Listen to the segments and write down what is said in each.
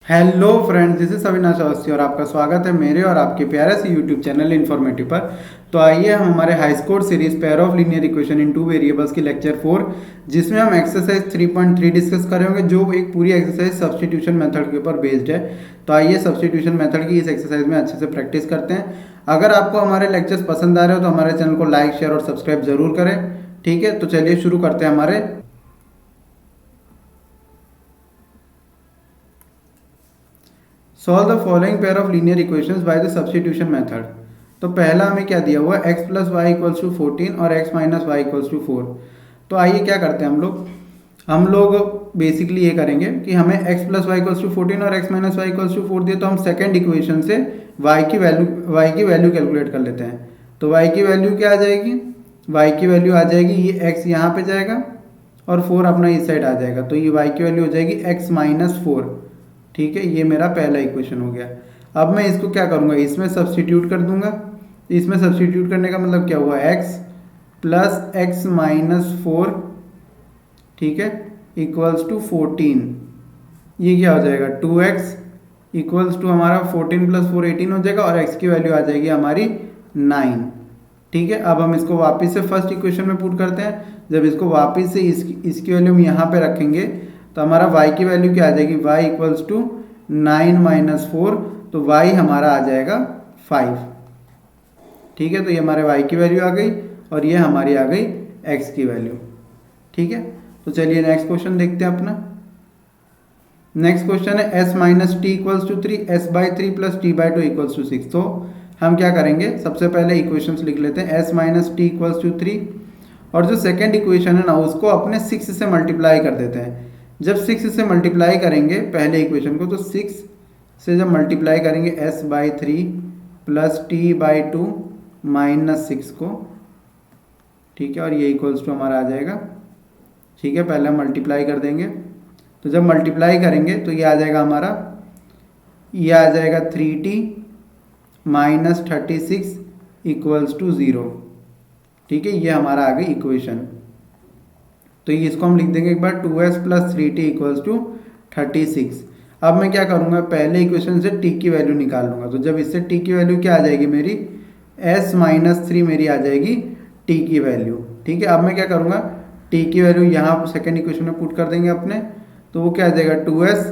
Hello friends, this is Avinash Awasthi और आपका स्वागत है मेरे और आपके प्यारे से यूट्यूब चैनल इन्फॉर्मेटिव पर। तो आइए हम हमारे high score series pair of linear equation in two variables की लेक्चर 4, जिसमें हम एक्सरसाइज 3.3 डिस्कस करेंगे, जो एक पूरी एक्सरसाइज सब्स्टिट्यूशन मेथड के ऊपर बेस्ड है। तो आइए सब्स्टिट्यूशन मेथड की इस एक्सरसाइज में अच्छे से प्रैक्टिस करते हैं। अगर आपको हमारे लेक्चर्स पसंद आ रहे हो तो हमारे चैनल को लाइक, शेयर और सब्सक्राइब जरूर करें। ठीक है, तो चलिए शुरू करते हैं हमारे। Solve the following pair of linear equations by the substitution method. तो पहला हमें क्या दिया हुआ है, x plus y equals to 14 और x minus y equals to 4। तो आइए क्या करते हैं हम लोग बेसिकली ये करेंगे कि हमें x plus y equals to 14 और x minus y equals to 4 दिए, तो हम सेकेंड इक्वेशन से y की वैल्यू कैलकुलेट कर लेते हैं। तो y की वैल्यू क्या आ जाएगी, y की वैल्यू आ जाएगी, ये x यहाँ पे जाएगा और 4 अपना इस साइड आ जाएगा, तो ये y की वैल्यू हो जाएगी x माइनस 4। ठीक है, ये मेरा पहला इक्वेशन हो गया। अब मैं इसको क्या करूँगा, इसमें सब्स्टिट्यूट कर दूंगा। इसमें सब्स्टिट्यूट करने का मतलब क्या हुआ, x प्लस एक्स माइनस 4, ठीक है, इक्वल्स टू 14। ये क्या हो जाएगा, 2x इक्वल्स टू हमारा 14 प्लस 4 18 हो जाएगा और x की वैल्यू आ जाएगी हमारी 9। ठीक है, अब हम इसको वापस से फर्स्ट इक्वेशन में पुट करते हैं। जब इसको वापस से इसकी वैल्यू हम यहाँ पे रखेंगे तो हमारा y की वैल्यू क्या आ जाएगी, y इक्वल्स टू 9 माइनस 4, तो y हमारा आ जाएगा 5। ठीक है, तो ये हमारे y की वैल्यू आ गई और ये हमारी आ गई x की वैल्यू। ठीक है, तो चलिए नेक्स्ट क्वेश्चन देखते हैं अपना। नेक्स्ट क्वेश्चन है s minus t equals to 3, s by 3 plus t by 2 equals to 6। तो हम क्या करेंगे, सबसे पहले इक्वेशंस लिख लेते हैं, s minus t equals to 3 और जो सेकेंड इक्वेशन है ना उसको अपने 6 से मल्टीप्लाई कर देते हैं। जब 6 से मल्टीप्लाई करेंगे पहले इक्वेशन को, तो 6 से जब मल्टीप्लाई करेंगे s by 3 plus t by 2 minus 6 को, ठीक है, और ये इक्वल्स टू हमारा आ जाएगा। ठीक है, पहले हम मल्टीप्लाई कर देंगे, तो जब मल्टीप्लाई करेंगे तो ये आ जाएगा हमारा, ये आ जाएगा 3t माइनस 36 इक्वल्स टू 0। ठीक है, ये हमारा आ गई इक्वेशन। तो ये इसको हम लिख देंगे एक बार, 2s plus 3t equals to 36। अब मैं क्या करूँगा, पहले इक्वेशन से t की वैल्यू निकाल लूँगा। तो जब इससे t की वैल्यू क्या आ जाएगी मेरी, s माइनस 3 मेरी आ जाएगी t की वैल्यू। ठीक है, अब मैं क्या करूँगा, t की वैल्यू यहाँ सेकेंड इक्वेशन में पुट कर देंगे अपने, तो वो क्या आ जाएगा, 2s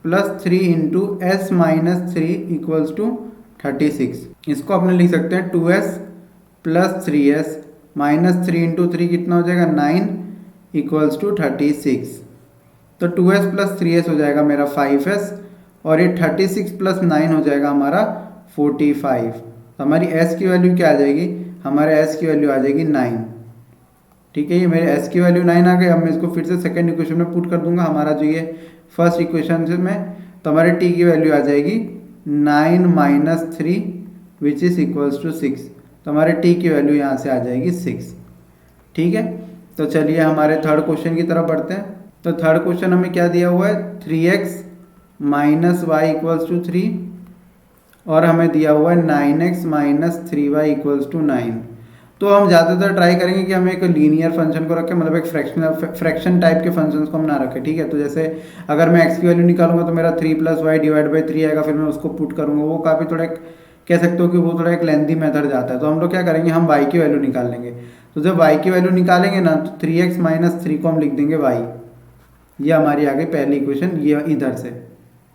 plus 3 into s minus 3 equals to 36। इसको अपने लिख सकते हैं 2s plus 3s minus 3 into 3 कितना हो जाएगा, 9 इक्वल्स टू 36। तो 2s प्लस 3s हो जाएगा मेरा 5s और ये 36 प्लस 9 हो जाएगा हमारा 45। तो हमारी s की वैल्यू क्या आ जाएगी, हमारे s की वैल्यू आ जाएगी 9। ठीक है, ये मेरे s की वैल्यू 9 आ गई। अब मैं इसको फिर से सेकेंड इक्वेशन में पुट कर दूंगा, हमारा जो ये फर्स्ट इक्वेशन से में, तो हमारे t की वैल्यू आ जाएगी 9 minus 3 which is equals to 6। तो हमारे t की वैल्यू यहाँ से आ जाएगी 6। ठीक है, तो चलिए हमारे थर्ड क्वेश्चन की तरफ बढ़ते हैं। तो थर्ड क्वेश्चन हमें क्या दिया हुआ है, 3x minus y equals to 3 और हमें दिया हुआ है 9x minus 3y equals to 9। तो हम ज़्यादातर ट्राई करेंगे कि हम एक लीनियर फंक्शन को रखें, मतलब एक फ्रैक्शन टाइप के फंक्शंस को हम ना रखें। ठीक है, तो जैसे अगर मैं x की वैल्यू निकालूंगा तो मेरा 3 प्लस वाई डिवाइड बाई 3 आएगा, फिर मैं उसको पुट करूंगा, वो काफ़ी थोड़ा कह सकते हो कि वो थोड़ा एक लेंथी मेथड जाता है। तो हम लोग क्या करेंगे, हम y की वैल्यू निकाल लेंगे। तो जब y की वैल्यू निकालेंगे ना, तो 3x माइनस 3 को हम लिख देंगे y। ये हमारी आ गई पहली इक्वेशन, ये इधर से।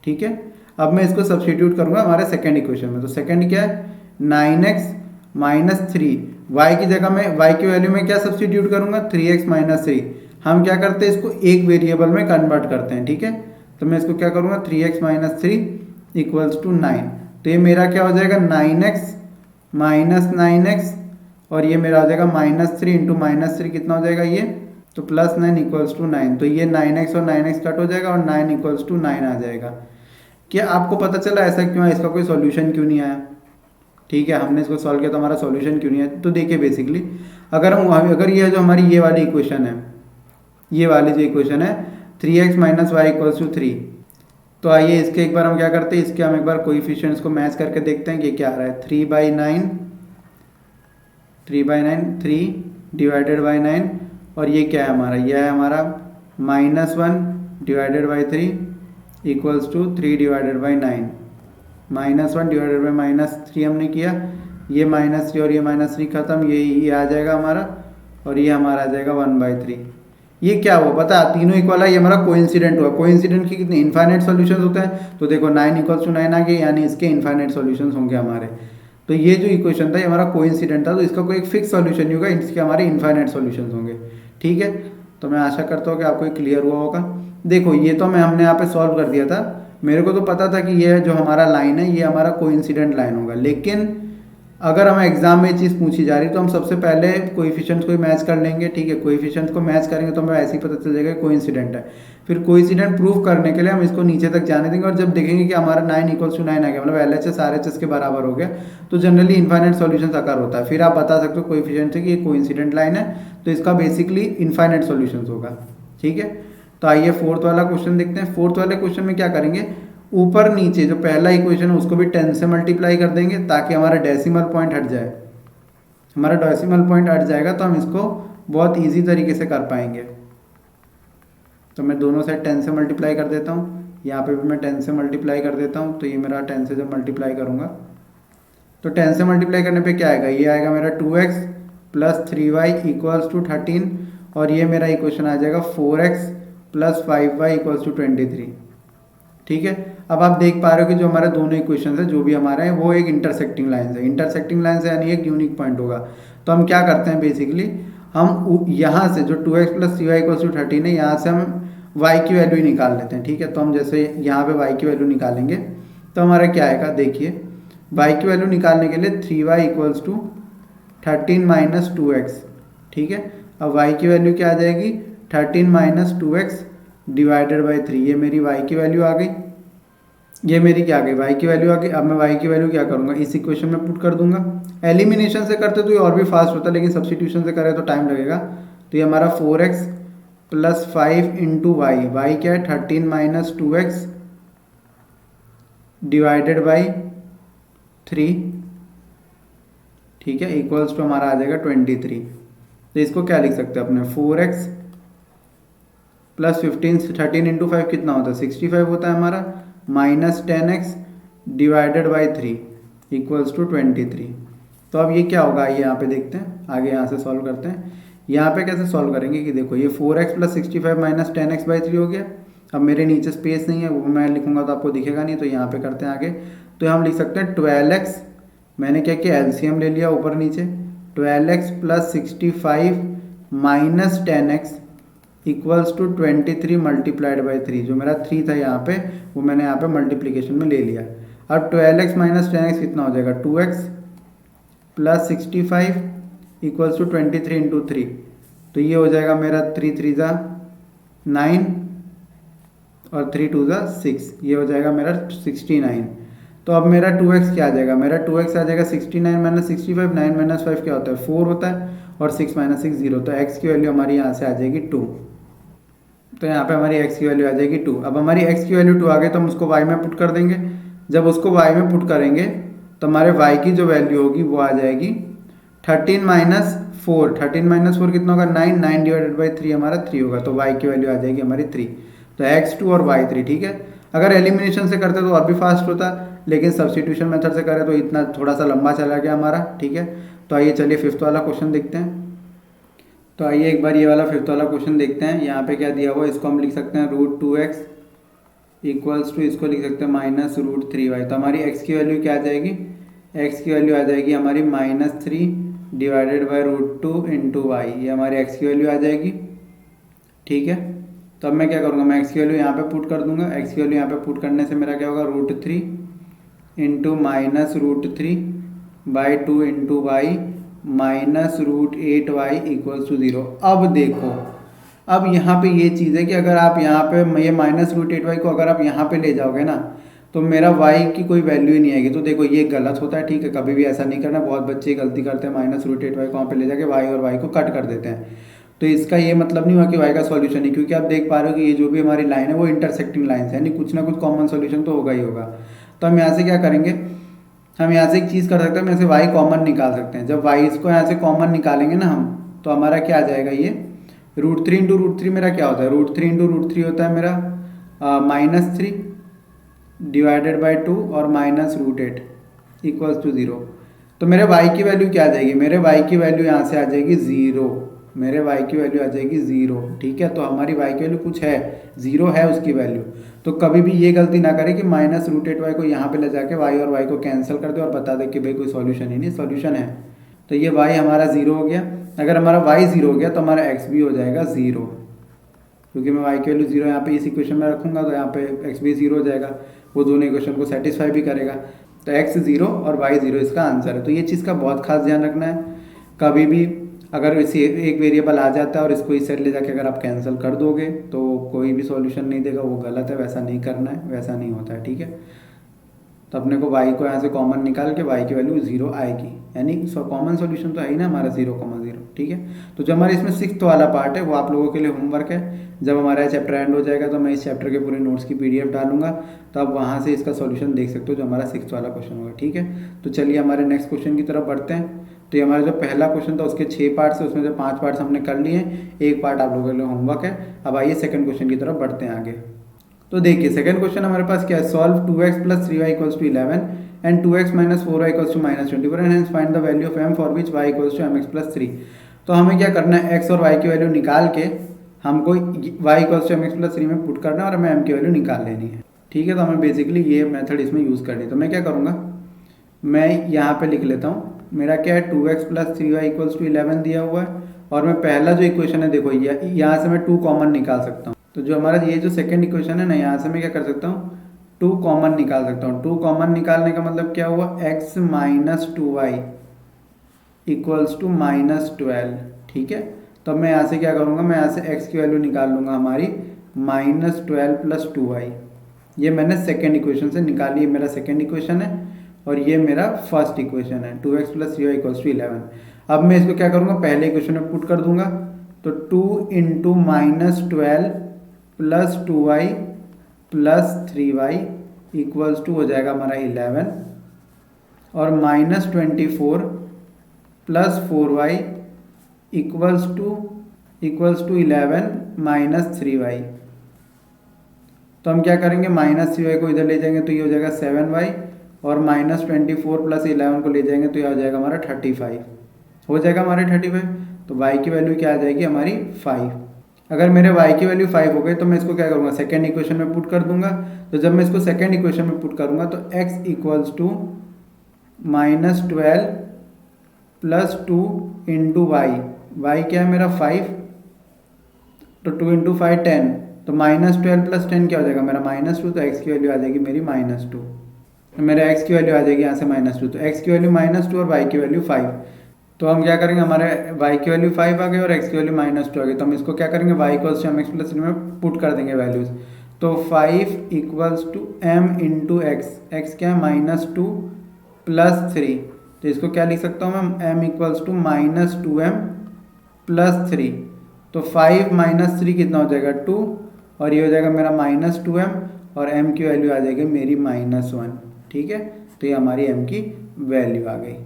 ठीक है, अब मैं इसको सब्स्टिट्यूट करूंगा हमारे सेकेंड इक्वेशन में। तो सेकेंड क्या है, 9x माइनस 3, y की जगह में y की वैल्यू में क्या सब्स्टिट्यूट करूंगा, 3x माइनस 3। हम क्या करते हैं, इसको एक वेरिएबल में कन्वर्ट करते हैं। ठीक है, तो मैं इसको क्या करूंगा, 3x माइनस 3 इक्वल्स टू 9। तो ये मेरा क्या हो जाएगा, 9x माइनस 9x और ये मेरा हो जाएगा माइनस 3 इंटू माइनस 3 कितना हो जाएगा ये, तो प्लस 9 इक्वल्स टू 9। तो ये 9x और 9x कट हो जाएगा और 9 इक्वल्स टू 9 आ जाएगा। क्या आपको पता चला ऐसा क्यों है, इसका कोई सॉल्यूशन क्यों नहीं आया? ठीक है, हमने इसको सॉल्व किया तो हमारा सॉल्यूशन क्यों नहीं आया? तो देखिए बेसिकली अगर ये जो हमारी ये वाली इक्वेशन है, ये वाली जो इक्वेशन है 3x minus y equals to 3, तो आइए इसके एक बार हम क्या करते हैं, इसके हम एक बार कोएफिशिएंट्स को मैच करके देखते हैं कि क्या आ रहा है। 3/9 3 डिवाइडेड बाई 9 और ये क्या है हमारा, यह है हमारा -1 divided by 3 equals to 3 divided by 9, -1 divided by -3 हमने किया, ये -3 और ये -3 खत्म, ये आ जाएगा हमारा, और ये हमारा आ जाएगा 1/3। ये क्या हुआ पता है, तीनों इक्वल है, ये हमारा कोइंसिडेंट हुआ। कोइंसिडेंट की कितने इनफाइनाइट सॉल्यूशंस होते हैं, तो देखो 9 = 9 आ गए, यानी इसके इनफाइनाइट सॉल्यूशंस होंगे हमारे। तो ये जो इक्वेशन था ये हमारा कोइंसिडेंट था, तो इसका कोई एक फिक्स सॉल्यूशन नहीं होगा, इसके हमारे इनफाइनाइट सॉल्यूशंस होंगे। ठीक है, तो मैं आशा करता हूँ कि आपको क्लियर हुआ होगा। देखो ये तो हमने यहाँ पे सॉल्व कर दिया था, मेरे को तो पता था कि ये जो हमारा लाइन है ये हमारा कोइंसिडेंट लाइन होगा, लेकिन अगर हमें एग्जाम में ये चीज़ पूछी जा रही तो हम सबसे पहले कोएफिशिएंट्स को मैच कर लेंगे। ठीक है, कोएफिशिएंट्स को मैच करेंगे तो हमें ऐसे ही पता चल जाएगा कोइंसिडेंट है। फिर कोइंसिडेंट प्रूफ करने के लिए हम इसको नीचे तक जाने देंगे, और जब देखेंगे कि हमारा 9 = 9 आ गया, मतलब LHS RHS के बराबर हो गया, तो जनरली इनफाइनाइट सॉल्यूशन आकार होता है। फिर आप बता सकते हो कोएफिशिएंट से कि ये कोइंसिडेंट लाइन है, तो इसका बेसिकली इनफाइनाइट सॉल्यूशंस होगा। ठीक है, तो आइए फोर्थ वाला क्वेश्चन देखते हैं। फोर्थ वाले क्वेश्चन में क्या करेंगे, ऊपर नीचे जो पहला इक्वेशन है उसको भी 10 से मल्टीप्लाई कर देंगे, ताकि हमारा डेसिमल पॉइंट हट जाए। हमारा डेसिमल पॉइंट हट जाएगा तो हम इसको बहुत इजी तरीके से कर पाएंगे। तो मैं दोनों साइड 10 से मल्टीप्लाई कर देता हूँ, यहाँ पे भी मैं 10 से मल्टीप्लाई कर देता हूँ। तो ये मेरा 10 से जब मल्टीप्लाई करूँगा तो 10 से मल्टीप्लाई करने पे क्या आएगा, ये आएगा मेरा 2x + 3y = 13, और ये मेरा इक्वेशन आ जाएगा 4x + 5y = 23। ठीक है, अब आप देख पा रहे हो कि जो हमारे दोनों इक्वेशन है जो भी हमारे हैं वो एक इंटरसेक्टिंग लाइन है। इंटरसेक्टिंग लाइन से यानी एक यूनिक पॉइंट होगा। तो हम क्या करते हैं, बेसिकली हम यहाँ से जो 2x + 3y = 13 है, यहाँ से हम y की वैल्यू ही निकाल लेते हैं। ठीक है, तो हम जैसे यहाँ पे y की वैल्यू निकालेंगे तो हमारा क्या आएगा, देखिए y की वैल्यू निकालने के लिए 3y = 13 - 2x। ठीक है, अब y की वैल्यू क्या आ जाएगी, 13 - 2x डिवाइडेड बाई 3। ये मेरी y की वैल्यू आ गई, ये मेरी क्या आ गई, y की वैल्यू आ गई। अब मैं y की वैल्यू क्या करूँगा, इस इक्वेशन में पुट कर दूंगा। एलिमिनेशन से करते तो ये और भी फास्ट होता, लेकिन सब्स्टिट्यूशन से करें तो टाइम लगेगा। तो ये हमारा 4x + 5 × y क्या है, 13 - 2x डिवाइडेड बाई 3। ठीक है, इक्वल्स टू हमारा आ जाएगा 23। तो इसको क्या लिख सकते हैं अपने, 4x + 15, 13 × 5 कितना होता है, 65 होता है हमारा, -10x डिवाइडेड बाई 3 = 23। तो अब ये क्या होगा, ये यहाँ पे देखते हैं, आगे यहाँ से सॉल्व करते हैं। यहाँ पे कैसे सॉल्व करेंगे कि देखो ये 4x + 65 - 10x/3 हो गया। अब मेरे नीचे स्पेस नहीं है, वो मैं लिखूंगा तो आपको दिखेगा नहीं, तो यहाँ पे करते हैं आगे। तो हम लिख सकते हैं 12x, मैंने क्या किया, LCM ले लिया ऊपर नीचे, 12x + 65 - 10x = 23 × 3। जो मेरा 3 था यहाँ पे, वो मैंने यहाँ पे मल्टीप्लिकेशन में ले लिया। अब 12x - 10x कितना हो जाएगा, 2x + 65 = 23 × 3। तो ये हो जाएगा मेरा 3 3 × 9 और 3 2 × 6, ये हो जाएगा मेरा 69। तो अब मेरा 2x क्या आ जाएगा, मेरा 2x आ जाएगा 69 - 65, 9 - 5 क्या होता है, 4 होता है, और 6 - 6 0। तो x की वैल्यू हमारी यहाँ से आ जाएगी 2। तो यहाँ पे हमारी x की वैल्यू आ जाएगी 2। अब हमारी x की वैल्यू 2 आ गई तो हम उसको y में पुट कर देंगे। जब उसको y में पुट करेंगे तो हमारे y की जो वैल्यू होगी वो आ जाएगी 13 - 4। 13 - 4 कितना होगा, 9। 9 डिवाइडेड बाई 3 हमारा 3 होगा, तो y की वैल्यू आ जाएगी हमारी 3। तो x2 और y3। ठीक है, अगर एलिमिनेशन से करते तो और भी फास्ट होता, लेकिन सब्स्टिट्यूशन मेथड से करें तो इतना थोड़ा सा लंबा चला गया हमारा। ठीक है, तो आइए चलिए फिफ्थ वाला क्वेश्चन देखते हैं। तो आइए एक बार ये वाला फिफ्थ वाला क्वेश्चन देखते हैं। यहाँ पे क्या दिया हुआ है, इसको हम लिख सकते हैं √2x = इसको लिख सकते हैं -√3y। तो हमारी x की वैल्यू क्या आ जाएगी, x की वैल्यू आ जाएगी हमारी -3 डिवाइडेड बाई √2 × y। ये हमारी x की वैल्यू आ जाएगी। ठीक है, तो अब मैं क्या करूँगा, मैं x की वैल्यू यहाँ पे पुट कर दूंगा। x की वैल्यू यहाँ पे पुट करने से मेरा क्या होगा, √3 × -√3 बाई 2 × y -√8y = 0। अब देखो, अब यहाँ पे ये चीज़ है कि अगर आप यहाँ पे ये -√8y को अगर आप यहाँ पे ले जाओगे ना, तो मेरा y की कोई वैल्यू ही नहीं आएगी। तो देखो ये गलत होता है। ठीक है, कभी भी ऐसा नहीं करना, बहुत बच्चे गलती करते हैं, -√8y को वहाँ पे ले जाके y और y को कट कर देते हैं। तो इसका ये मतलब नहीं हुआ कि y का सॉल्यूशन है, क्योंकि आप देख पा रहे हो कि ये जो भी हमारी लाइन है वो इंटरसेक्टिंग लाइन है, यानी कुछ ना कुछ कॉमन सॉल्यूशन तो होगा ही होगा। तो हम यहाँ से क्या करेंगे, हम यहाँ से एक चीज़ कर सकते हैं, हम यहाँ से y कॉमन निकाल सकते हैं। जब y इसको यहाँ से कॉमन निकालेंगे ना हम, तो हमारा क्या आ जाएगा, ये √3 × √3 मेरा क्या होता है, √3 × √3 होता है मेरा -3, डिवाइडेड बाई 2 और माइनस रूट 8 इक्वल्स टू 0। तो मेरे y की वैल्यू क्या आ जाएगी, मेरे y की वैल्यू यहाँ से आ जाएगी 0, मेरे y की वैल्यू आ जाएगी 0। ठीक है, तो हमारी y की वैल्यू कुछ है, 0 है उसकी वैल्यू। तो कभी भी ये गलती ना करें कि माइनस रूट 8y को यहाँ पे ले जाके y और y को कैंसिल कर दे और बता दे कि भाई कोई सॉल्यूशन ही नहीं, सॉल्यूशन है। तो ये y हमारा 0 हो गया। अगर हमारा y 0 हो गया तो हमारा x भी हो जाएगा 0, क्योंकि मैं y की वैल्यू 0 यहाँ पे इस इक्वेशन में रखूँगा तो यहाँ पे x भी 0 हो जाएगा, वो दोनों इक्वेशन को सेटिस्फाई भी करेगा। तो x 0 और y 0 इसका आंसर है। तो ये चीज़ का बहुत खास ध्यान रखना है। कभी भी अगर इसी एक वेरिएबल आ जाता है और इसको इस साइड ले जाके अगर आप कैंसिल कर दोगे तो कोई भी सॉल्यूशन नहीं देगा, वो गलत है, वैसा नहीं करना है, वैसा नहीं होता है। ठीक है, तो अपने को y को यहाँ से कॉमन निकाल के y की वैल्यू 0 आएगी, यानी कॉमन सॉल्यूशन तो है ही ना हमारा 0,0। ठीक है, तो जो हमारे इसमें 6th वाला पार्ट है वो आप लोगों के लिए होमवर्क है। जब हमारा चैप्टर एंड हो जाएगा तो मैं इस चैप्टर के पूरे नोट्स की PDF डालूंगा, तो आप वहाँ से इसका सॉल्यूशन देख सकते हो, जो हमारा 6th वाला क्वेश्चन होगा। ठीक है, तो चलिए हमारे नेक्स्ट क्वेश्चन की तरफ बढ़ते हैं। तो ये हमारा जो पहला क्वेश्चन था उसके 6 पार्ट्स है, उसमें से 5 पार्ट्स हमने कर लिए हैं, एक पार्ट आप लोगों के लिए होमवर्क है। अब आइए सेकंड क्वेश्चन की तरफ बढ़ते हैं आगे। तो देखिए सेकंड क्वेश्चन हमारे पास क्या है, solve 2x plus 3y equals to 11 and 2x minus 4y equals to minus 24 and hence find the value of m for which y equals to mx plus 3। तो हमें क्या करना है, x और y की वैल्यू निकाल के हमको y equals to mx plus 3 में पुट करना है और हमें m की वैल्यू निकाल लेनी है। ठीक है, तो हमें बेसिकली ये मेथड इसमें यूज़ करनी है। तो मैं क्या करूँगा, मैं यहाँ पे लिख लेता हूँ, मेरा क्या है 2x plus 3y equals to 11 दिया हुआ है, और मैं पहला जो इक्वेशन है देखो यहाँ से मैं 2 कॉमन निकाल सकता हूँ। तो जो हमारा ये जो सेकंड इक्वेशन है ना, यहाँ से मैं क्या कर सकता हूँ, 2 कॉमन निकाल सकता हूँ। 2 कॉमन निकालने का मतलब क्या हुआ, x minus 2y equals to minus 12। ठीक है, तो मैं यहाँ से क्या करूँगा, मैं यहाँ से x की वैल्यू निकाल लूँगा हमारी माइनस 12 प्लस 2y। ये मैंने सेकेंड इक्वेशन से निकाली, मेरा सेकेंड इक्वेशन है और ये मेरा फर्स्ट इक्वेशन है 2x plus 3y equals to 11। अब मैं इसको क्या करूँगा, पहले इक्वेशन में पुट कर दूंगा, तो 2 into minus 12 plus 2y plus 3y equals to हो जाएगा हमारा 11, और minus 24 plus 4y equals to 11 minus 3y। तो हम क्या करेंगे, माइनस 3y को इधर ले जाएंगे तो ये हो जाएगा 7y, और माइनस 24 प्लस 11 को ले जाएंगे तो ये हो जाएगा हमारा 35, हो जाएगा हमारे 35। तो y की वैल्यू क्या आ जाएगी हमारी 5। अगर मेरे y की वैल्यू 5 हो गई तो मैं इसको क्या करूँगा, सेकेंड इक्वेशन में पुट कर दूंगा। तो जब मैं इसको सेकेंड इक्वेशन में पुट करूँगा तो x equals to minus 12 plus 2 into y क्या है मेरा 5, तो 2 इंटू 5 10, तो माइनस 12 प्लस 10 क्या हो जाएगा मेरा -2, तो x की वैल्यू आ जाएगी मेरी -2। तो मेरा x की वैल्यू आ जाएगी यहाँ से -2, तो x की वैल्यू -2 और y की वैल्यू 5। तो हम क्या करेंगे, हमारे y की वैल्यू 5 आ गई और x की वैल्यू -2 आ गई, तो हम इसको क्या करेंगे y equals to mx plus 3 में पुट कर देंगे वैल्यूज। तो 5 equals to m into x क्या है -2 प्लस 3, तो इसको क्या लिख सकता हूँ मैं, m equals to -2m plus 3। तो 5 माइनस 3 कितना हो जाएगा 2, और ये हो जाएगा मेरा -2m, और m की वैल्यू आ जाएगी मेरी -1। ठीक है, तो ये हमारी m की वैल्यू आ गई।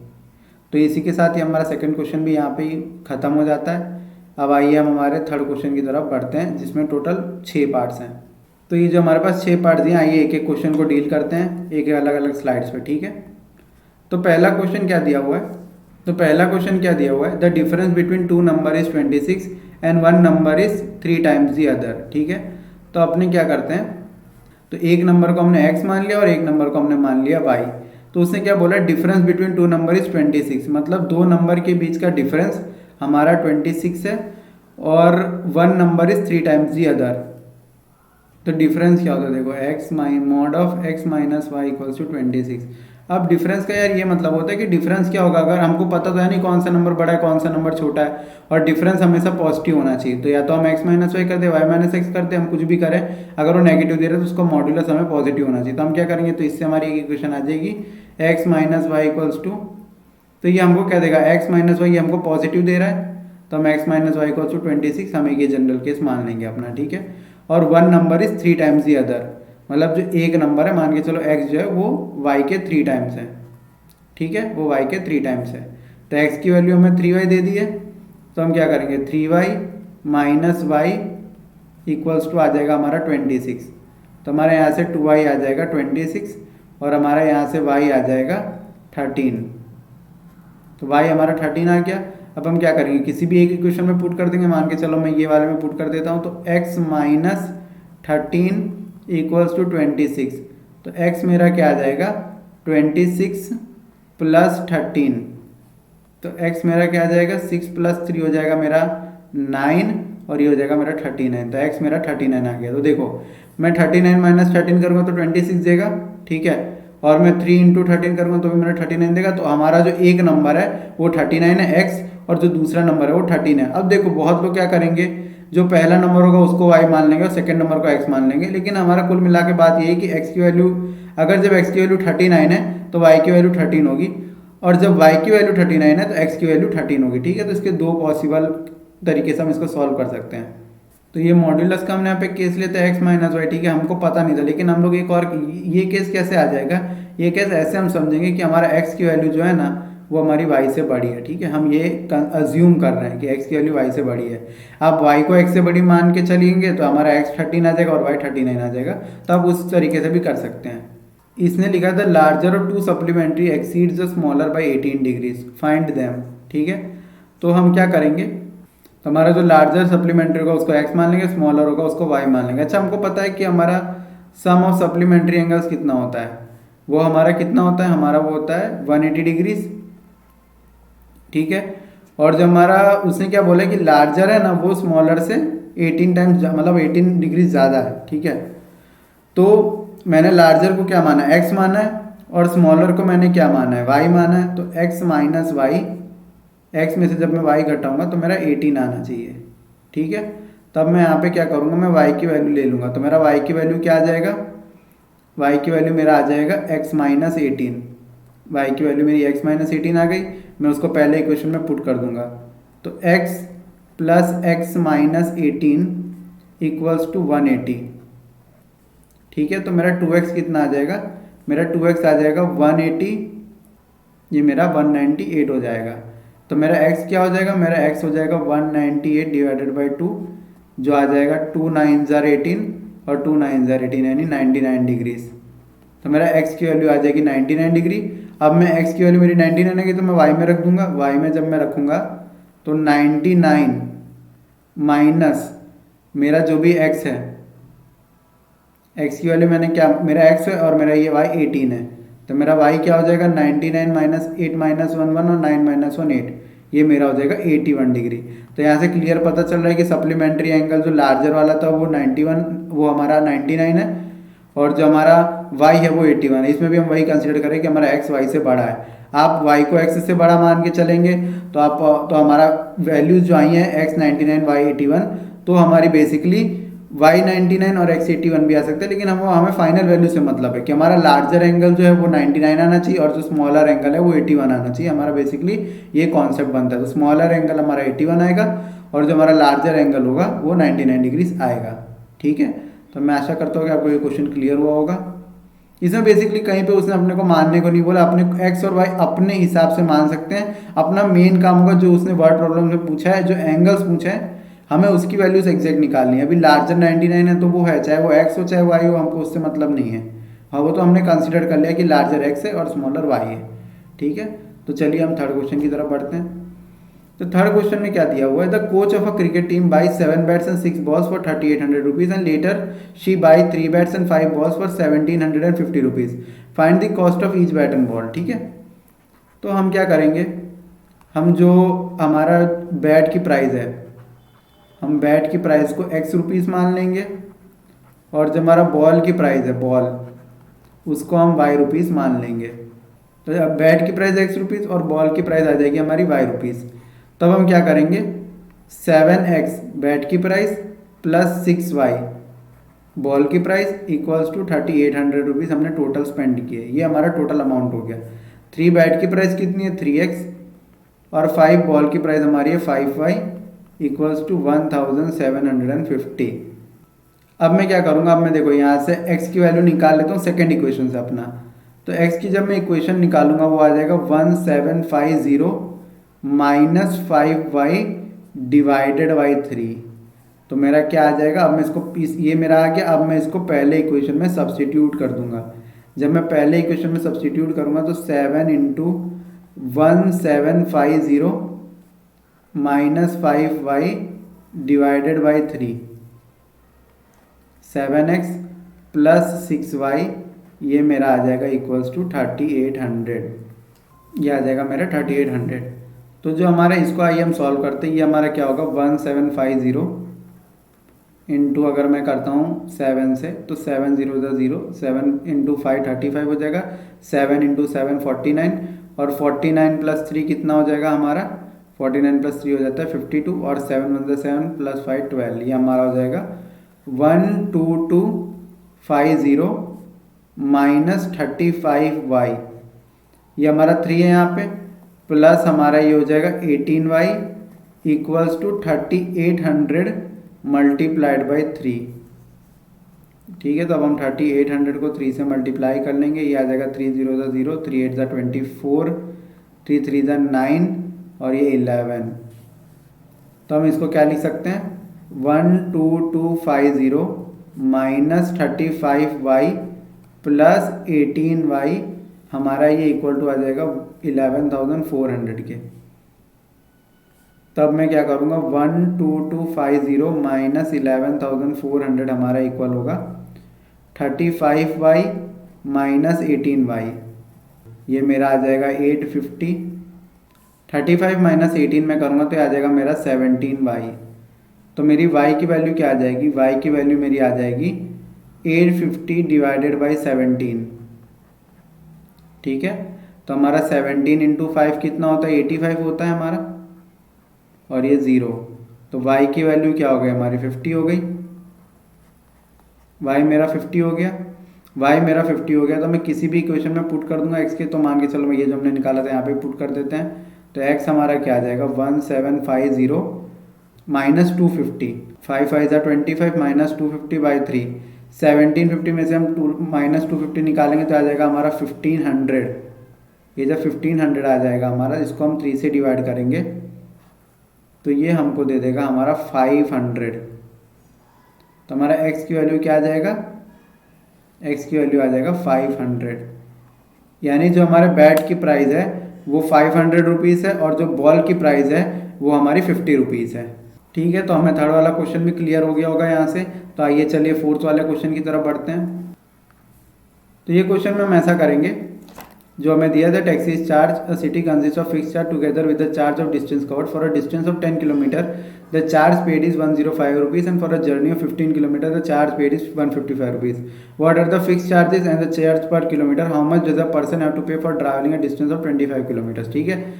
तो इसी के साथ ही हमारा सेकंड क्वेश्चन भी यहाँ पे ही ख़त्म हो जाता है। अब आइए हम हमारे थर्ड क्वेश्चन की तरफ बढ़ते हैं, जिसमें टोटल 6 पार्ट्स हैं। तो ये जो हमारे पास 6 पार्ट्स दिए, आइए एक एक क्वेश्चन को डील करते हैं एक अलग अलग स्लाइड्स पे। ठीक है, तो पहला क्वेश्चन क्या दिया हुआ है, the difference between 2 number is 26 and 1 number is 3 times the other. ठीक है, तो अपने क्या करते हैं, तो एक नंबर को हमने x मान लिया और एक नंबर को हमने मान लिया y। तो उसने क्या बोला, डिफरेंस बिटवीन 2 नंबर इज 26, मतलब 2 नंबर के बीच का डिफरेंस हमारा 26 है, और 1 number is 3 times the other. तो डिफरेंस क्या होता है, देखो x mod of x minus y equals to 26। अब डिफरेंस का यार ये मतलब होता है कि डिफरेंस क्या होगा, अगर हमको पता तो है नहीं कौन सा नंबर बड़ा है कौन सा नंबर छोटा है, और डिफरेंस हमेशा पॉजिटिव होना चाहिए। तो या तो हम x माइनस वाई कर दे, y माइनस एक्स करते, हम कुछ भी करें, अगर वो नेगेटिव दे रहे तो उसका मॉड्यूलस हमें पॉजिटिव होना चाहिए। तो हम क्या करेंगे, तो इससे हमारी एक इक्वेशन आ जाएगी x minus y equals to, तो ये हमको क्या देगा, x माइनस वाई हमको पॉजिटिव दे रहा है, तो हम x minus y equals to 26 हमें ये जनरल केस मान लेंगे अपना। ठीक है, और 1 number is 3 times the other, मतलब जो एक नंबर है, मान के चलो x जो है वो y के 3 टाइम्स है। ठीक है, वो y के 3 टाइम्स है, तो x की वैल्यू हमें 3y दे दी है, तो हम क्या करेंगे 3y minus y equals to आ जाएगा हमारा 26। तो हमारे यहाँ से 2y आ जाएगा 26 और हमारा यहाँ से y आ जाएगा 13। तो y हमारा 13 आ गया। अब हम क्या करेंगे, किसी भी एक इक्वेशन में पुट कर देंगे। मान के चलो मैं ये वाले में पुट कर देता हूँ, तो x माइनस 13 इक्वल्स टू 26। तो x मेरा क्या आ जाएगा 26 प्लस 13। तो x मेरा क्या आ जाएगा 6 प्लस 3 हो जाएगा मेरा 9 और ये हो जाएगा मेरा 39। तो x मेरा 39 आ गया। तो देखो मैं 39 माइनस 13 करूँगा तो 26 देगा, ठीक है, और मैं 3 इंटू 13 करूँगा तो भी मेरा 39 देगा। तो हमारा जो एक नंबर है वो 39 है x, और जो दूसरा नंबर है वो 13 है। अब देखो बहुत लोग क्या करेंगे, जो पहला नंबर होगा उसको y मान लेंगे और सेकंड नंबर को x मान लेंगे। लेकिन हमारा कुल मिला के बात ये है कि x की वैल्यू, अगर जब x की वैल्यू 39 है तो y की वैल्यू 13 होगी, और जब y की वैल्यू 39 है तो x की वैल्यू 13 होगी, ठीक है। तो इसके दो पॉसिबल तरीके से हम इसको सॉल्व कर सकते हैं। तो ये मॉड्यूलस का हमने यहाँ पे केस लेते हैं x माइनस वाई, ठीक है, हमको पता नहीं था। लेकिन हम लोग एक और, ये केस कैसे आ जाएगा, ये केस ऐसे हम समझेंगे कि हमारा x की वैल्यू जो है ना वो हमारी y से बड़ी है, ठीक है। हम ये अज्यूम कर रहे हैं कि x की वैल्यू y से बड़ी है। अब y को x से बड़ी मान के चलेंगे तो हमारा x 13 आ जाएगा और y 39 आ जाएगा। तो आप उस तरीके से भी कर सकते हैं। इसने लिखा था लार्जर और 2 supplementary exceeds the smaller by 18 degrees, find them, ठीक है। तो हम क्या करेंगे, तो हमारा जो लार्जर सप्लीमेंट्री होगा उसको x मान लेंगे, स्मॉलर होगा उसको y मान लेंगे। अच्छा, हमको पता है कि हमारा सम ऑफ सप्लीमेंट्री एंगल्स कितना होता है, वो हमारा कितना होता है, हमारा वो होता है 180 डिग्रीज, ठीक है। और जो हमारा उसने क्या बोला कि लार्जर है ना वो स्मॉलर से 18 टाइम्स, मतलब 18 डिग्री ज़्यादा है, ठीक है। तो मैंने लार्जर को क्या माना है, x माना है, और स्मॉलर को मैंने क्या माना है, y माना है। तो x माइनस वाई, x में से जब मैं y घटाऊंगा तो मेरा 18 आना चाहिए, ठीक है। तब मैं यहाँ पे क्या करूँगा, मैं y की वैल्यू ले लूँगा। तो मेरा y की वैल्यू क्या आ जाएगा, y की वैल्यू मेरा आ जाएगा x माइनस 18। y की वैल्यू मेरी x माइनस 18 आ गई। मैं उसको पहले इक्वेशन में पुट कर दूंगा। तो x plus x minus 18 equals to 180, ठीक है। तो मेरा 2x कितना आ जाएगा, मेरा 2x आ जाएगा 180, ये मेरा 198 हो जाएगा। तो मेरा x क्या हो जाएगा, मेरा x हो जाएगा 198 डिवाइडेड बाई 2, जो आ जाएगा 2 9 ज़ार 18 और 2 9 ज़ार 18 यानी 99 डिग्रीज। तो मेरा x की वैल्यू आ जाएगी 99 डिग्री। अब मैं x की वैल्यू मेरी 99 आएगी तो मैं y में रख दूंगा। y में जब मैं रखूंगा तो 99 माइनस मेरा जो भी x है, x की वैल्यू मैंने क्या, मेरा x है और मेरा ये y 18 है। तो मेरा y क्या हो जाएगा 99 माइनस 8 माइनस 1 1 और 9 माइनस 1 8, ये मेरा हो जाएगा 81 डिग्री। तो यहाँ से क्लियर पता चल रहा है कि सप्लीमेंट्री एंगल जो लार्जर वाला था वो 91, वो हमारा 99 है, और जो हमारा y है वो 81 है। इसमें भी हम वही कंसीडर करें कि हमारा x y से बड़ा है। आप y को x से बड़ा मान के चलेंगे तो हमारा वैल्यूज जो आई हैं x 99 y 81, तो हमारी बेसिकली y 99 और x 81 भी आ सकते हैं। लेकिन हमें फाइनल वैल्यू से मतलब है कि हमारा लार्जर एंगल जो है वो 99 आना चाहिए और जो स्मॉलर एंगल है वो 81 आना चाहिए। हमारा बेसिकली ये कॉन्सेप्ट बनता है। तो स्मॉलर एंगल हमारा 81 आएगा और जो हमारा लार्जर एंगल होगा वो 99 डिग्रीज आएगा, ठीक है। तो मैं आशा करता हूँ कि आपको ये क्वेश्चन क्लियर हुआ होगा। इसमें बेसिकली कहीं पे उसने अपने को मानने को नहीं बोला, अपने x और y अपने हिसाब से मान सकते हैं। अपना मेन काम होगा जो उसने वर्ड प्रॉब्लम में पूछा है, जो एंगल्स पूछे हैं, हमें उसकी वैल्यूज एग्जैक्ट निकालनी है। अभी लार्जर 99 है तो वो है, चाहे वो x हो चाहे y हो, हमको उससे मतलब नहीं है। हाँ, वो तो हमने कंसिडर कर लिया कि लार्जर x है और स्मॉलर y है, ठीक है। तो चलिए हम थर्ड क्वेश्चन की तरफ बढ़ते हैं। तो थर्ड क्वेश्चन में क्या दिया हुआ है, the coach of a cricket team by 7 bats and 6 balls for 3800 rupees and later she by 3 bats and 5 balls for 1750 rupees, find the cost of each bat and ball, ठीक है। तो हम क्या करेंगे, हम जो हमारा बैट की प्राइस है, हम बैट की प्राइस को x रुपीज़ मान लेंगे, और जो हमारा बॉल की प्राइस है, बॉल, उसको हम y रुपीज़ मान लेंगे। तो अब बैट की प्राइस x रुपीज़ और बॉल की प्राइस आ जाएगी हमारी y रुपीज़। तब हम क्या करेंगे, 7x बैट की प्राइस प्लस 6y बॉल की प्राइस इक्वल्स टू 3800 रुपीज़ हमने टोटल स्पेंड किए। ये हमारा टोटल अमाउंट हो गया। 3 बैट की प्राइस कितनी है, 3x, और 5 बॉल की प्राइस हमारी है 5y इक्वल्स टू 1750। अब मैं क्या करूँगा, अब मैं देखो यहाँ से x की वैल्यू निकाल लेता हूँ सेकेंड इक्वेशन से अपना। तो x की जब मैं इक्वेशन निकालूंगा वो आ जाएगा 1750 माइनस 5y डिवाइडेड बाई 3। तो मेरा क्या आ जाएगा, अब मैं इसको ये मेरा आ गया। अब मैं इसको पहले इक्वेशन में सब्सटीट्यूट कर दूंगा। जब मैं पहले इक्वेशन में सब्सटीट्यूट करूंगा तो 7 into 1750 minus 5y divided by 3, 7x plus 6y, ये मेरा आ जाएगा इक्वल्स टू 3800। ये आ जाएगा मेरा 3800। तो जो हमारा इसको आइए हम सॉल्व करते हैं। ये हमारा क्या होगा 1750 इंटू, अगर मैं करता हूँ 7 से तो 7 0 0, 7 इंटू 5 35 हो जाएगा, 7 इंटू 7 49, और 49 प्लस 3 कितना हो जाएगा हमारा, 49 प्लस 3 हो जाता है 52, और 7 1 7 प्लस 5 12, ये हमारा हो जाएगा 12250 माइनस 35y, ये हमारा 3 है यहाँ पे, प्लस हमारा ये हो जाएगा 18y equals to 3800 multiplied by 3। ठीक है, तो अब हम 3800 को 3 से मल्टीप्लाई कर लेंगे। ये आ जाएगा 3 0 0, 3 8 24, 3 3 9, और ये 11। तो हम इसको क्या लिख सकते हैं, 12250 माइनस 35y प्लस 18y, हमारा ये इक्वल टू आ जाएगा 11,400 के। तब मैं क्या करूँगा, 12250 माइनस 11,400 हमारा इक्वल होगा 35y माइनस 18y, ये मेरा आ जाएगा 850। 35 माइनस 18 में करूँगा तो आ जाएगा मेरा 17y। तो मेरी y की वैल्यू क्या आ जाएगी, y की वैल्यू मेरी आ जाएगी 850 डिवाइडेड बाई 17। ठीक है, तो हमारा 17 इंटू 5 कितना होता है, 85 होता है हमारा, और ये 0, तो y की वैल्यू क्या हो गई हमारी 50 हो गई। y मेरा 50 हो गया, y मेरा 50 हो गया। तो मैं किसी भी इक्वेशन में पुट कर दूंगा x के, तो मान के चलो मैं ये जो हमने निकाला था यहाँ पे पुट कर देते हैं। तो x हमारा क्या आ जाएगा 1750 माइनस 250, 5 5 25 माइनस 250 बाई 3, 1750 में से हम माइनस 250 निकालेंगे तो आ जाएगा हमारा 1500। ये जब 1500 आ जाएगा हमारा, इसको हम 3 से डिवाइड करेंगे तो ये हमको दे देगा हमारा 500। तो हमारा x की वैल्यू क्या आ जाएगा, x की वैल्यू आ जाएगा 500। यानी जो हमारे बैट की प्राइस है वो 500 रुपीज़ है, और जो बॉल की प्राइस है वो हमारी 50 रुपीज़ है। ठीक है, तो हमें थर्ड वाला क्वेश्चन भी क्लियर हो गया होगा यहाँ से। तो आइए चलिए फोर्थ वाले क्वेश्चन की तरफ बढ़ते हैं। तो ये क्वेश्चन में हम ऐसा करेंगे, जो हमें दिया था taxi charge a city consist of fix charge together with the charge of distance covered for a distance of 10 kilometre the charge paid is 105 rupees and for a journey of 15 kilometre the charge paid is 155 rupees. What are the fix charges and the charge per kilometre, how much does a person have to pay for travelling a distance of 25 kilometre. ठीक है,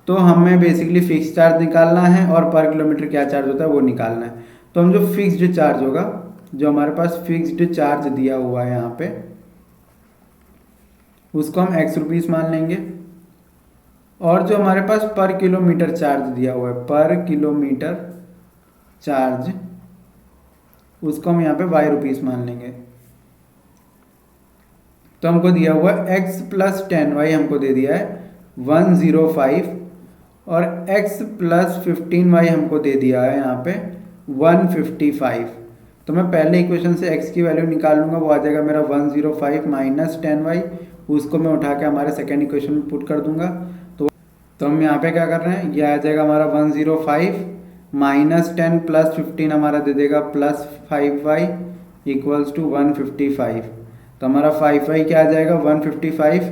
तो हमें basically fix charge निकालना है और पर kilometre क्या charge होता है वो निकालना है। तो हम जो फिक्स्ड चार्ज होगा, जो हमारे पास फिक्स्ड चार्ज दिया हुआ है यहाँ पे, उसको हम x रुपीज़ मान लेंगे, और जो हमारे पास पर किलोमीटर चार्ज दिया हुआ है, पर किलोमीटर चार्ज, उसको हम यहाँ पे y रुपीज़ मान लेंगे। तो हमको दिया हुआ x प्लस 10y हमको दे दिया है 105, और x प्लस 15y हमको दे दिया है यहाँ पे 155। तो मैं पहले इक्वेशन से x की वैल्यू निकाल लूँगा, वो आ जाएगा मेरा 105 माइनस 10y, उसको मैं उठा के हमारे सेकेंड इक्वेशन में पुट कर दूंगा। तो हम यहाँ पे क्या कर रहे हैं, ये आ जाएगा हमारा 105 माइनस 10 प्लस 15 हमारा दे देगा प्लस 5y इक्वल्स टू 155। तो हमारा 5y क्या आ जाएगा 155,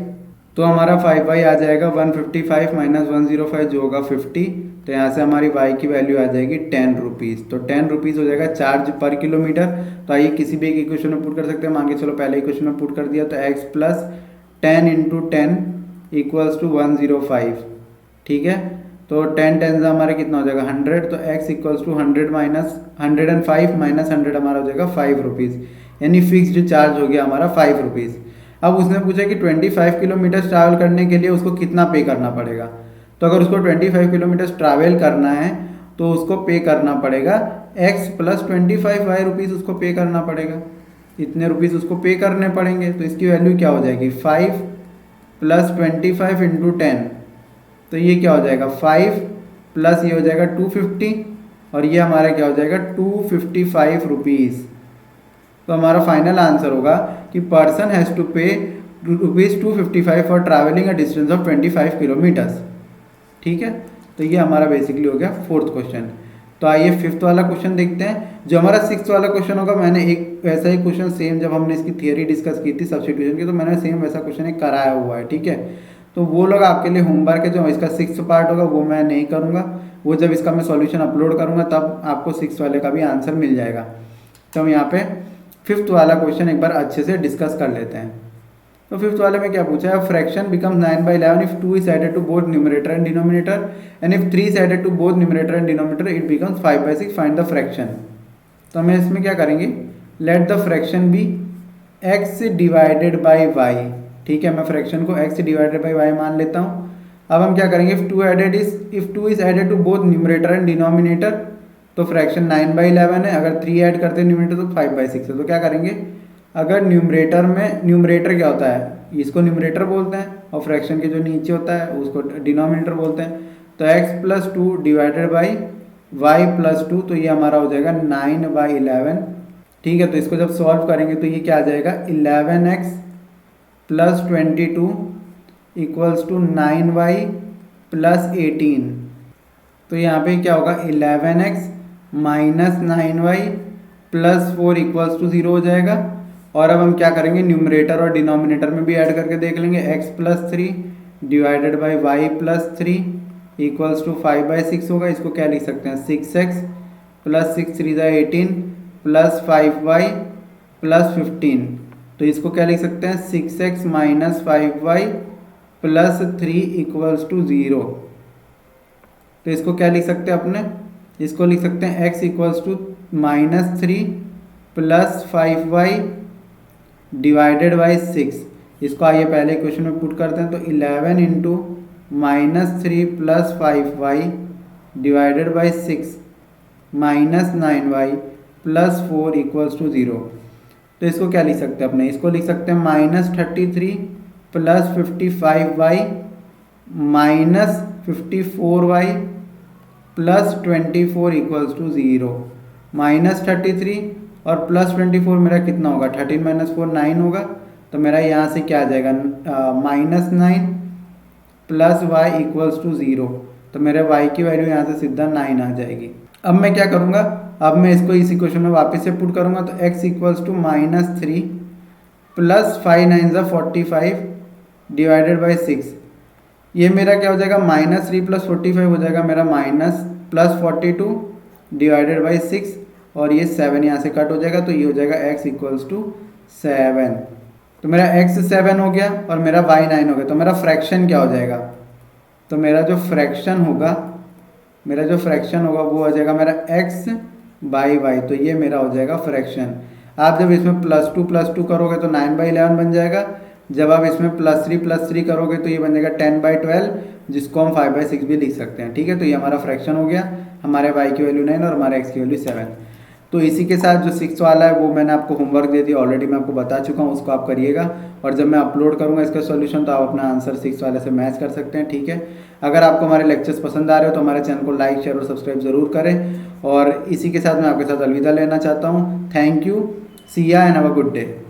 तो हमारा 5y आ जाएगा 155 माइनस 105 जो होगा 50। तो यहाँ से हमारी y की वैल्यू आ जाएगी 10 रुपीज़। तो 10 रुपीज़ हो जाएगा चार्ज पर किलोमीटर। तो आइए किसी भी एक इक्वेशन में पुट कर सकते हैं। मान के चलो पहले इक्वेशन में पुट कर दिया, तो x plus 10 into 10 equals to 105। ठीक है, तो 10 10 से हमारा कितना हो जाएगा 100। तो x equals to 100 minus 105 minus 100 हमारा हो जाएगा 5 रुपीज़, यानी फिक्स्ड चार्ज हो गया हमारा 5 रुपीज़। अब उसने पूछा कि 25 किलोमीटर ट्रैवल करने के लिए उसको कितना पे करना पड़ेगा। तो अगर उसको 25 किलोमीटर ट्रैवल करना है तो उसको पे करना पड़ेगा x प्लस 25 रुपीज़ उसको पे करना पड़ेगा, इतने रुपीज़ उसको पे करने पड़ेंगे। तो इसकी वैल्यू क्या हो जाएगी 5 प्लस 25 इंटू 10, तो ये क्या हो जाएगा 5 प्लस ये हो जाएगा 250 और ये हमारा क्या हो जाएगा 255 रुपीज़। तो हमारा फाइनल आंसर होगा कि पर्सन हैज़ टू पे ₹255 for travelling a distance of 25 kilometres. ठीक है, तो ये हमारा बेसिकली हो गया फोर्थ क्वेश्चन। तो आइए फिफ्थ वाला क्वेश्चन देखते हैं। जो हमारा सिक्स्थ वाला क्वेश्चन होगा, मैंने एक वैसा ही क्वेश्चन सेम जब हमने इसकी थियरी डिस्कस की थी सब्स्टिट्यूशन की, तो मैंने सेम वैसा क्वेश्चन एक कराया हुआ है। ठीक है, तो वो लोग आपके लिए होमवर्क है, जो इसका सिक्स्थ पार्ट होगा वो मैं नहीं करूँगा, वो जब इसका मैं सॉल्यूशन अपलोड करूँगा तब आपको सिक्स वाले का भी आंसर मिल जाएगा। तो हम यहाँ पे फिफ्थ वाला क्वेश्चन एक बार अच्छे से डिस्कस कर लेते हैं। तो फिफ्थ वाले में क्या पूछा है, fraction becomes 9/11 if 2 is added to both numerator and denominator and if 3 is added to both numerator and denominator it becomes 5/6, find the fraction. तो हमें इसमें क्या करेंगे, let the fraction be x divided by y। ठीक है, मैं fraction को x divided by y मान लेता हूँ। अब हम क्या करेंगे, if 2 is added to both numerator and denominator, तो फ्रैक्शन 9/11 है, अगर 3 ऐड करते हैं न्यूमरेटर तो 5/6 है। तो क्या करेंगे, अगर न्यूमरेटर क्या होता है, इसको न्यूमरेटर बोलते हैं, और फ्रैक्शन के जो नीचे होता है उसको डिनोमिनेटर बोलते हैं। तो x+2 डिवाइडेड बाई y+2, तो ये हमारा हो जाएगा 9/11। ठीक है, तो इसको जब सॉल्व करेंगे तो ये क्या आ जाएगा, 11x + 22 = 9y + 18। तो यहाँ पे क्या होगा, 11x - 9y + 4 = 0 हो जाएगा। और अब हम क्या करेंगे, न्यूमरेटर और डिनोमिनेटर में भी ऐड करके देख लेंगे। x+3 डिवाइडेड बाई y+3 = 5/6 होगा। इसको क्या लिख सकते हैं, 6x + 6 3 = 18 + 5y + 15। तो इसको क्या लिख सकते हैं, 6x - 5y + 3 = 0। तो इसको क्या लिख सकते हैं अपने, इसको लिख सकते हैं x = -3 + 5y डिवाइडेड बाई 6। इसको आइए पहले क्वेश्चन में पुट करते हैं। तो 11 × -3 + 5y डिवाइडेड बाई 6 -9y + 4 = 0। तो इसको क्या लिख सकते हैं अपने, इसको लिख सकते हैं -33 + 55y - 54y + 24 = 0। -33 और +24 मेरा कितना होगा, 13 - 4 9 होगा। तो मेरा यहाँ से क्या आ जाएगा, -9 + y = 0। तो मेरे y की वैल्यू यहाँ से सीधा 9 आ जाएगी। अब मैं क्या करूँगा, अब मैं इसको इसी क्वेश्चन में वापस से पुट करूँगा। तो x = -3 + 5 9 = 45 डिवाइडेड बाई 6। ये मेरा क्या हो जाएगा, -3 + 45 हो जाएगा मेरा +42 डिवाइडेड बाई 6, और ये 7 यहाँ से कट हो जाएगा। तो ये हो जाएगा x = 7। तो मेरा x 7 हो गया और मेरा y 9 हो गया। तो मेरा फ्रैक्शन क्या हो जाएगा, तो मेरा जो फ्रैक्शन होगा वो हो जाएगा मेरा x/y। तो ये मेरा हो जाएगा फ्रैक्शन। आप जब इसमें +2 करोगे तो 9/11 बन जाएगा। जब आप इसमें +3 करोगे तो ये बन जाएगा 10/12, जिसको हम 5/6 भी लिख सकते हैं। ठीक है, तो ये हमारा फ्रैक्शन हो गया, हमारे y की वैल्यू 9 और हमारे x की वैल्यू 7। तो इसी के साथ जो 6 वाला है वो मैंने आपको होमवर्क दे दिया, ऑलरेडी मैं आपको बता चुका हूँ, उसको आप करिएगा। और जब मैं अपलोड करूँगा इसका सॉल्यूशन तो आप अपना आंसर 6 वाले से मैच कर सकते हैं। ठीक है, अगर आपको हमारे लेक्चर्स पसंद आ रहे हो तो हमारे चैनल को लाइक शेयर और सब्सक्राइब ज़रूर करें। और इसी के साथ मैं आपके साथ अलविदा लेना चाहता हूँ। थैंक यू, सी या and have a good day.